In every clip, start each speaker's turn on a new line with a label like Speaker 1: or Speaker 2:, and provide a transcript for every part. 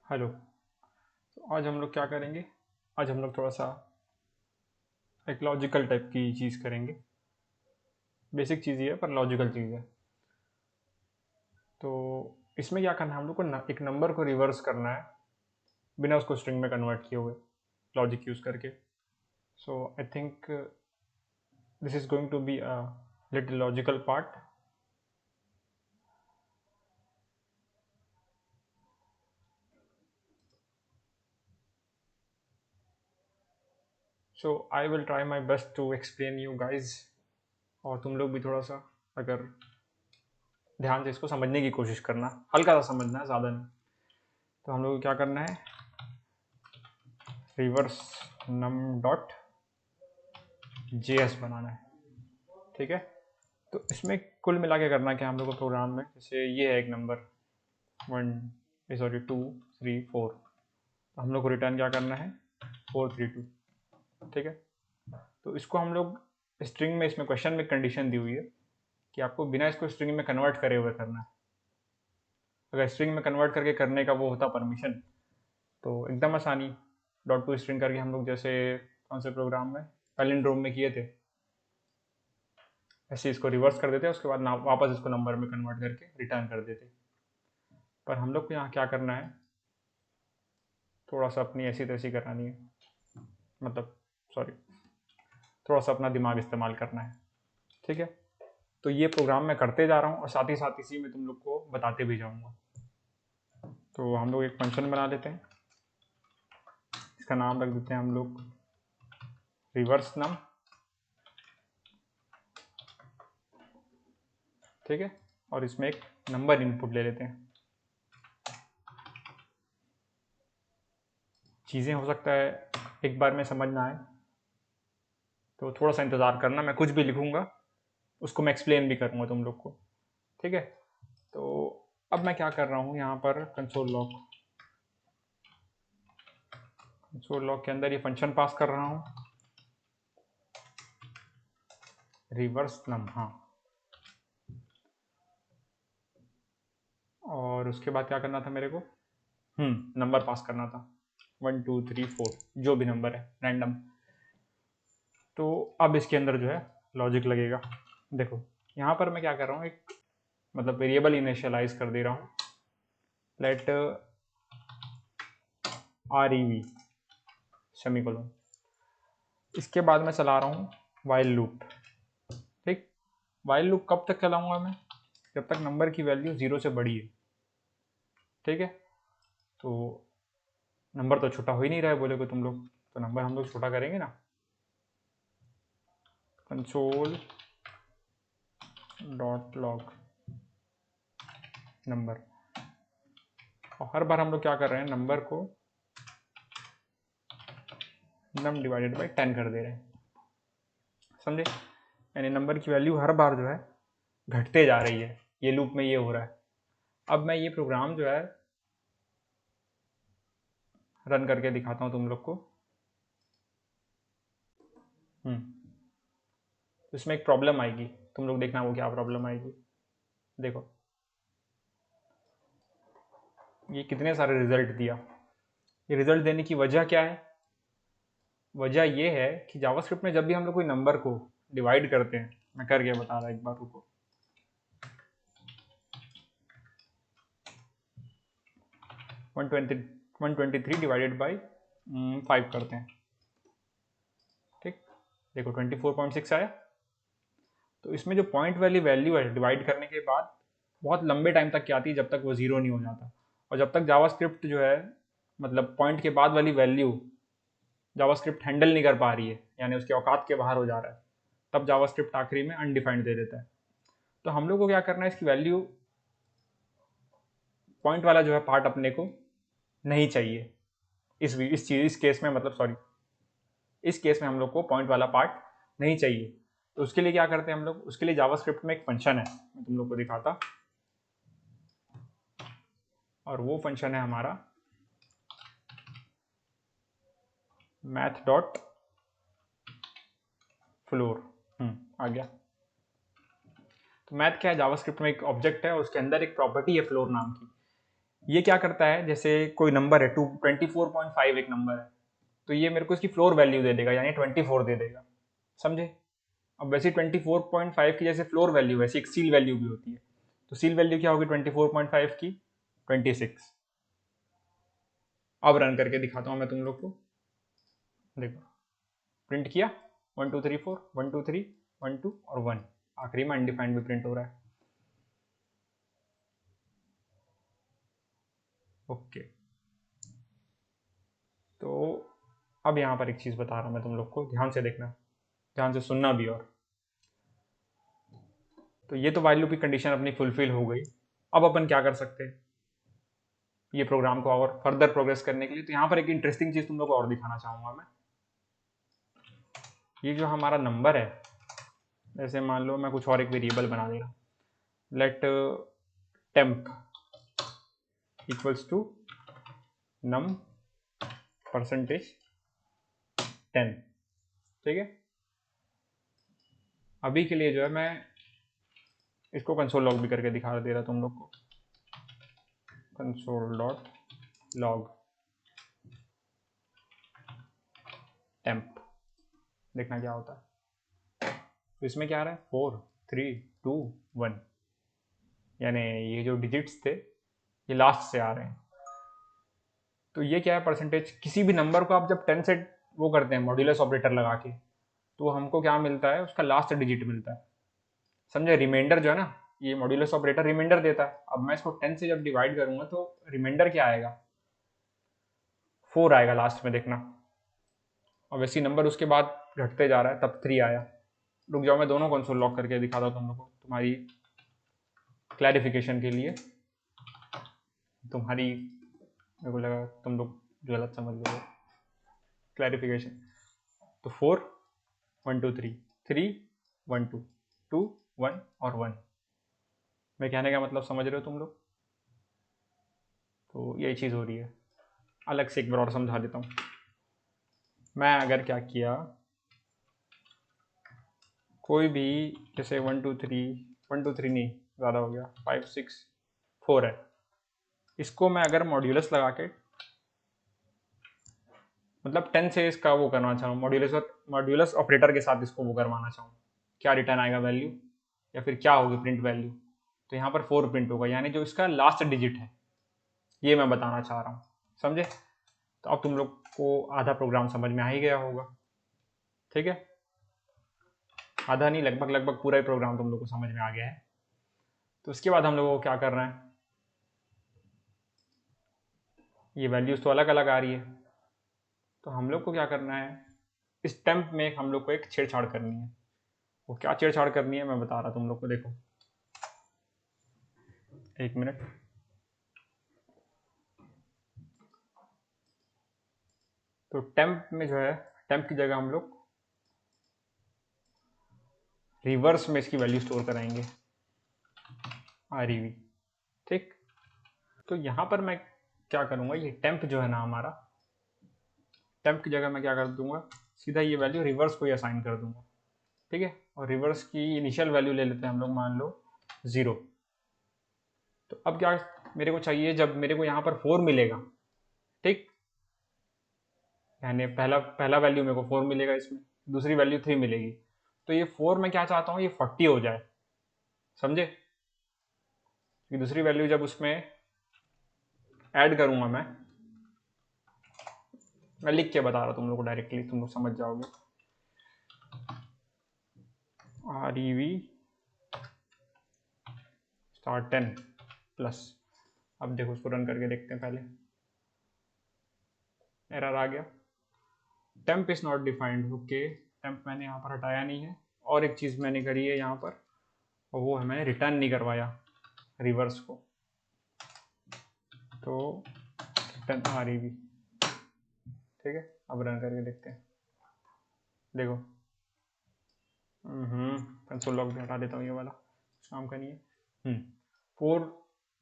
Speaker 1: Hello. तो आज हम लोग क्या करेंगे? आज हम लोग थोड़ा सा एक लॉजिकल टाइप की चीज़ करेंगे। बेसिक चीज़ ही है पर लॉजिकल चीज़ है। तो इसमें क्या करना है, हम लोग को एक नंबर को रिवर्स करना है बिना उसको स्ट्रिंग में कन्वर्ट किए हुए, लॉजिक यूज़ करके। So I think this is going to be a little logical part. So I will try my best to explain you guys, और तुम लोग भी थोड़ा सा अगर ध्यान से इसको समझने की कोशिश करना, हल्का सा समझना है, ज़्यादा नहीं। तो हम लोग को क्या करना है, रिवर्स नम डॉट JS बनाना है। ठीक है। तो इसमें कुल मिला के करना क्या हम लोग को प्रोग्राम में, जैसे ये है एक नंबर 2 3 4, तो हम लोग को रिटर्न क्या करना है 432। ठीक है। तो इसको हम लोग स्ट्रिंग में, इसमें क्वेश्चन में कंडीशन दी हुई है कि आपको बिना इसको स्ट्रिंग में कन्वर्ट करे हुए करना है। अगर स्ट्रिंग में कन्वर्ट करके करने का वो होता परमिशन, तो एकदम आसानी डॉट टू स्ट्रिंग करके हम लोग जैसे कौन से प्रोग्राम में पैलिंड्रोम में किए थे, ऐसे इसको रिवर्स कर देते, उसके बाद वापस इसको नंबर में कन्वर्ट करके रिटर्न कर देते। पर हम लोग को यहाँ क्या करना है, थोड़ा सा अपनी ऐसी तैसी करानी है, मतलब सॉरी, थोड़ा सा अपना दिमाग इस्तेमाल करना है। ठीक है। तो ये प्रोग्राम मैं करते जा रहा हूँ और साथ ही साथ इसी में तुम लोग को बताते भी जाऊँगा। तो हम लोग एक फंक्शन बना लेते हैं, इसका नाम रख देते हैं हम लोग रिवर्स नम। ठीक है। और इसमें एक नंबर इनपुट ले लेते हैं। चीज़ें हो सकता है एक बार में समझ ना आए, तो थोड़ा सा इंतज़ार करना, मैं कुछ भी लिखूंगा उसको मैं एक्सप्लेन भी करूंगा तुम लोग को। ठीक है। तो अब मैं क्या कर रहा हूँ यहाँ पर, कंसोल लॉग के अंदर ये फंक्शन पास कर रहा हूँ, रिवर्स नम। हाँ, और उसके बाद क्या करना था मेरे को, नंबर पास करना था 1 2 3 4, जो भी नंबर है रैंडम। तो अब इसके अंदर जो है लॉजिक लगेगा। देखो यहाँ पर मैं क्या कर रहा हूँ, एक मतलब वेरिएबल इनिशियलाइज कर दे रहा हूँ, लेट REV सेमीकोलन। इसके बाद मैं चला रहा हूँ वाइल लूप। ठीक। वाइल लूप कब तक चलाऊंगा मैं, जब तक नंबर की वैल्यू 0 से बड़ी है। ठीक है। तो नंबर तो छोटा हो ही नहीं रहा है बोले को तुम लोग, तो नंबर हम लोग छोटा करेंगे ना। कंसोल डॉट लॉग नंबर, और हर बार हम लोग क्या कर रहे हैं, नंबर को नम डिवाइडेड बाई 10 कर दे रहे हैं। समझे? यानी नंबर की वैल्यू हर बार जो है घटते जा रही है, ये लूप में ये हो रहा है। अब मैं ये प्रोग्राम जो है रन करके दिखाता हूँ तुम लोग को। तो इसमें एक प्रॉब्लम आएगी, तुम लोग देखना वो क्या प्रॉब्लम आएगी। देखो ये कितने सारे रिजल्ट दिया। ये रिजल्ट देने की वजह क्या है, वजह ये है कि जावास्क्रिप्ट में जब भी हम लोग कोई नंबर को डिवाइड करते हैं, मैं करके बता रहा एक बार, रुको। 123 डिवाइडेड बाई 5 करते हैं। ठीक। देखो 24.6 आया। तो इसमें जो पॉइंट वाली वैल्यू है डिवाइड करने के बाद बहुत लंबे टाइम तक क्या आती है, जब तक वो जीरो नहीं हो जाता। और जब तक जावास्क्रिप्ट जो है, मतलब पॉइंट के बाद वाली वैल्यू जावास्क्रिप्ट हैंडल नहीं कर पा रही है, यानी उसके औकात के बाहर हो जा रहा है, तब जावास्क्रिप्ट आखिरी में अनडिफाइंड दे देता है। तो हम लोग को क्या करना है, इसकी वैल्यू पॉइंट वाला जो है पार्ट अपने को नहीं चाहिए इस केस में, मतलब सॉरी, इस केस में हम लोग को पॉइंट वाला पार्ट नहीं चाहिए। तो उसके लिए क्या करते हैं हम लोग, उसके लिए जावास्क्रिप्ट में एक फंक्शन है, मैं तुम लोग को दिखाता, और वो फंक्शन है हमारा मैथ डॉट फ्लोर। आ गया। तो मैथ क्या है, जावास्क्रिप्ट में एक ऑब्जेक्ट है, उसके अंदर एक प्रॉपर्टी है फ्लोर नाम की। ये क्या करता है, जैसे कोई नंबर है 24.5 एक नंबर है, तो ये मेरे को इसकी फ्लोर वैल्यू दे देगा, यानी 24 दे देगा, समझे। अब वैसे 24.5 की जैसे फ्लोर वैल्यू वैसे एक सील वैल्यू भी होती है, तो सील वैल्यू क्या होगी 24.5 की? 26। अब रन करके दिखाता हूँ मैं तुम लोग को, देखो प्रिंट किया 1 2 3 4 1 2 3 1 2 और 1, आखिरी में अनडिफाइंड भी प्रिंट हो रहा है। ओके, तो अब यहाँ पर एक चीज़ बता रहा हूँ मैं तुम लोग को, ध्यान से देखना, ध्यान से सुनना भी। और तो ये तो वाइल लूप की कंडीशन अपनी फुलफिल हो गई। अब अपन क्या कर सकते हैं ये प्रोग्राम को और फर्दर प्रोग्रेस करने के लिए, तो यहाँ पर एक इंटरेस्टिंग चीज़ तुम लोग को और दिखाना चाहूँगा मैं। ये जो हमारा नंबर है, जैसे मान लो मैं कुछ और एक वेरिएबल बना दे रहा हूँ, let temp equals to num percentage 10, ठीक है। अभी के लिए जो है मैं इसको कंसोल लॉग भी करके दिखा दे रहा तुम लोग को, कंसोल डॉट लॉग टेम्प, देखना क्या होता है। तो इसमें क्या आ रहा है 4 3 2 1, यानी ये जो डिजिट्स थे ये लास्ट से आ रहे हैं। तो ये क्या है, परसेंटेज, किसी भी नंबर को आप जब 10 से वो करते हैं मॉड्यूलस ऑपरेटर लगा के, तो हमको क्या मिलता है, उसका लास्ट डिजिट मिलता है, समझे। रिमाइंडर जो है ना, ये मॉड्यूलस ऑपरेटर रिमाइंडर देता है। अब मैं इसको 10 से जब डिवाइड करूंगा तो रिमाइंडर क्या आएगा, 4 आएगा लास्ट में, देखना। और वैसे नंबर उसके बाद घटते जा रहा है, तब 3 आया। रुक जाओ, मैं दोनों कंसोल लॉक करके दिखाता हूँ तुम लोग को, तुम्हारी क्लैरिफिकेशन के लिए। तुम्हारी, मेरे को लगा तुम लोग गलत समझ लो, क्लैरिफिकेशन। तो 4 1 2 3 3 1 2 2 1 और 1, मैं कहने का मतलब समझ रहे हो तुम लोग। तो यही चीज़ हो रही है। अलग से एक बार और समझा देता हूँ। मैं अगर क्या किया, कोई भी जैसे 1 2 3 1 2 3 नहीं, ज़्यादा हो गया, 5 6 4 है, इसको मैं अगर मॉड्यूलस लगा के, मतलब 10 से इसका वो करना चाहूँ, मॉड्यूलस ऑपरेटर के साथ इसको वो करवाना चाहूँ, क्या रिटर्न आएगा वैल्यू, या फिर क्या होगी प्रिंट वैल्यू। तो यहाँ पर 4 प्रिंट होगा, यानी जो इसका लास्ट डिजिट है, ये मैं बताना चाह रहा हूँ, समझे। तो अब तुम लोग को आधा प्रोग्राम समझ में आ ही गया होगा, ठीक है। आधा नहीं, लगभग लगभग पूरा ही प्रोग्राम तुम लोग को समझ में आ गया है। तो उसके बाद हम लोगों को क्या करना है, ये वैल्यूज तो अलग अलग आ रही है, तो हम लोग को क्या करना है, इस टेम्प में हम लोग को एक छेड़छाड़ करनी है। वो क्या छेड़छाड़ करनी है मैं बता रहा तुम लोग को, देखो 1 मिनट। तो टेम्प में जो है, टेम्प की जगह हम लोग रिवर्स में इसकी वैल्यू स्टोर कराएंगे, REV, ठीक। तो यहाँ पर मैं क्या करूँगा, ये टेम्प जो है ना हमारा, टेम्प की जगह मैं क्या कर दूंगा, सीधा ये वैल्यू रिवर्स को ही असाइन कर दूंगा, ठीक है। और रिवर्स की इनिशियल वैल्यू ले लेते हैं हम लोग, मान लो 0। तो अब क्या मेरे को चाहिए, जब मेरे को यहाँ पर 4 मिलेगा, ठीक, यानी पहला पहला वैल्यू मेरे को 4 मिलेगा, इसमें दूसरी वैल्यू 3 मिलेगी, तो ये 4 मैं क्या चाहता हूँ, ये 40 हो जाए, समझे। कि दूसरी वैल्यू जब उसमें ऐड करूंगा मैं लिख के बता रहा हूँ तुम लोग को, डायरेक्टली तुम लोग समझ जाओगे। REV स्टार 10 प्लस, अब देखो उसको रन करके देखते हैं पहले, एरर आ गया, temp is not defined, okay, temp मैंने यहाँ पर हटाया नहीं है। और एक चीज़ मैंने करी है यहाँ पर, और वो है मैंने रिटर्न नहीं करवाया रिवर्स को, तो रिटर्न REV, ठीक है। अब रन करके देखते हैं, देखो कंसोल लॉग भी हटा देता हूँ, ये वाला काम का नहीं है। 4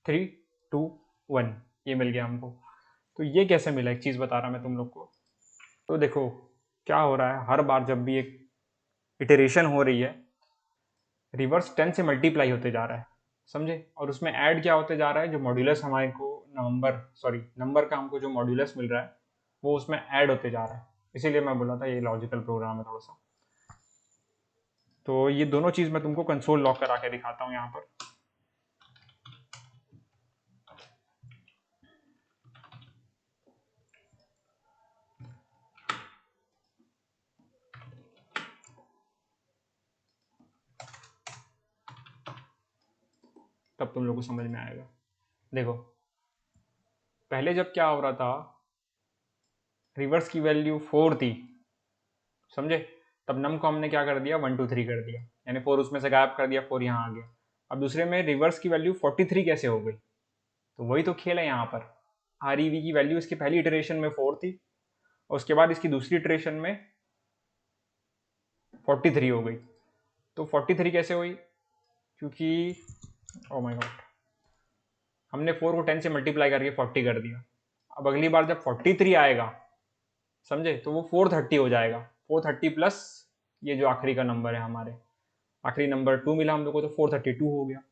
Speaker 1: 3 2 1 ये मिल गया हमको। तो ये कैसे मिला, एक चीज़ बता रहा मैं तुम लोग को। तो देखो क्या हो रहा है, हर बार जब भी एक इटरेशन हो रही है, रिवर्स 10 से मल्टीप्लाई होते जा रहा है, समझे। और उसमें ऐड क्या होते जा रहा है, जो मॉड्यूलस हमारे को नंबर का हमको जो मॉड्यूलस मिल रहा है वो उसमें ऐड होते जा रहा है, इसीलिए मैं बोला था ये लॉजिकल प्रोग्राम है थोड़ा सा। तो ये दोनों चीज़ मैं तुमको कंसोल लॉग करा के दिखाता हूँ यहाँ पर। तब तुम लोग को समझ में आएगा। देखो पहले जब क्या हो रहा था, रिवर्स की वैल्यू 4 थी, समझे, तब नम को हमने क्या कर दिया 1 2 3 कर दिया, यानी 4 उसमें से गायब कर दिया, 4 यहाँ आ गया। अब दूसरे में रिवर्स की वैल्यू 43 कैसे हो गई, तो वही तो खेल है यहाँ पर। आर ई वी की वैल्यू इसकी पहली इटरेशन में 4 थी और उसके बाद इसकी दूसरी इटरेशन में 43 हो गई। तो 43 कैसे हुई, क्योंकि ओ माय गॉड हमने 4 को 10 से मल्टीप्लाई करके 40 कर दिया। अब अगली बार जब 43 आएगा, समझे, तो वो 430 हो जाएगा। 430 प्लस ये जो आखिरी का नंबर है, हमारे आखिरी नंबर 2 मिला हम लोग को, तो 432 हो गया।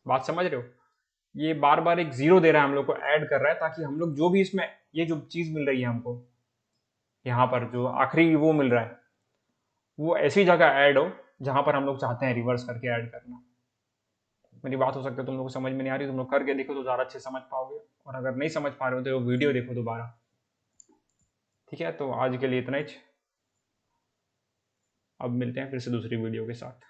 Speaker 1: बात समझ रहे हो, ये बार बार एक जीरो दे रहा है हम लोग को, ऐड कर रहा है, ताकि हम लोग जो भी इसमें ये जो चीज मिल रही है हमको यहाँ पर जो आखिरी वो मिल रहा है, वो ऐसी जगह ऐड हो जहां पर हम लोग चाहते हैं रिवर्स करके ऐड करना। मेरी बात हो सकता है तुम लोग को समझ में नहीं आ रही, तुम लोग करके देखो तो ज़्यादा अच्छे समझ पाओगे, और अगर नहीं समझ पा रहे हो तो वीडियो देखो दोबारा। ठीक है, तो आज के लिए इतना ही। अब मिलते हैं फिर से दूसरी वीडियो के साथ।